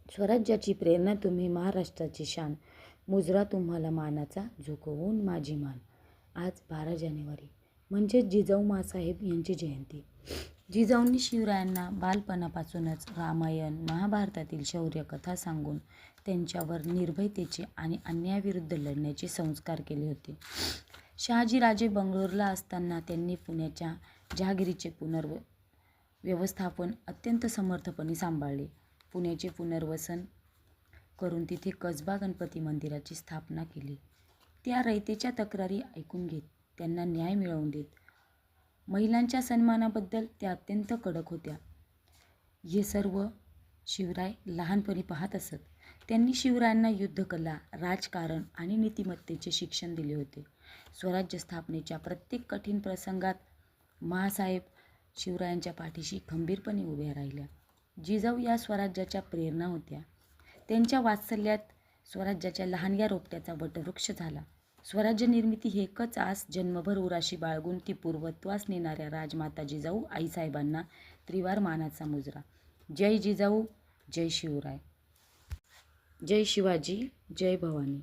स्वराज्याची प्रेरणा तुम्ही, महाराष्ट्राची शान, मुजरा तुम्हाला मानाचा, झुकवून माझी मान. आज 12 जानेवारी म्हणजेच जिजाऊ माँसाहेब यांची जयंती. जिजाऊंनी शिवरायांना बालपणापासूनच रामायण, महाभारतातील शौर्यकथा सांगून त्यांच्यावर निर्भयतेचे आणि अन्यायाविरुद्ध लढण्याचे संस्कार केले होते. शहाजीराजे बंगलोरला असताना त्यांनी पुण्याच्या जहागिरीचे व्यवस्थापन अत्यंत समर्थपणे सांभाळले. पुण्याचे पुनर्वसन करून तिथे कसबा गणपती मंदिराची स्थापना केली. त्या रयतेच्या तक्रारी ऐकून घेत, त्यांना न्याय मिळवून देत. महिलांच्या सन्मानाबद्दल त्या अत्यंत कडक होत्या. हे सर्व शिवराय लहानपणी पाहत असत. त्यांनी शिवरायांना युद्धकला, राजकारण आणि नीतिमत्तेचे शिक्षण दिले होते. स्वराज्य स्थापनेच्या प्रत्येक कठीण प्रसंगात माँसाहेब शिवरायांच्या पाठीशी खंबीरपणे उभ्या राहिल्या. जिजाऊ या स्वराज्याच्या प्रेरणा होत्या. त्यांच्या वात्सल्यात स्वराज्याच्या लहानग्या रोपट्याचा वटवृक्ष झाला. स्वराज्य निर्मिती ही एकच आस जन्मभर उराशी बाळगून ती पूर्वत्वास नेणाऱ्या राजमाता जिजाऊ आईसाहेबांना त्रिवार मानाचा मुजरा. जय जिजाऊ, जय शिवराय, जय शिवाजी, जय भवानी.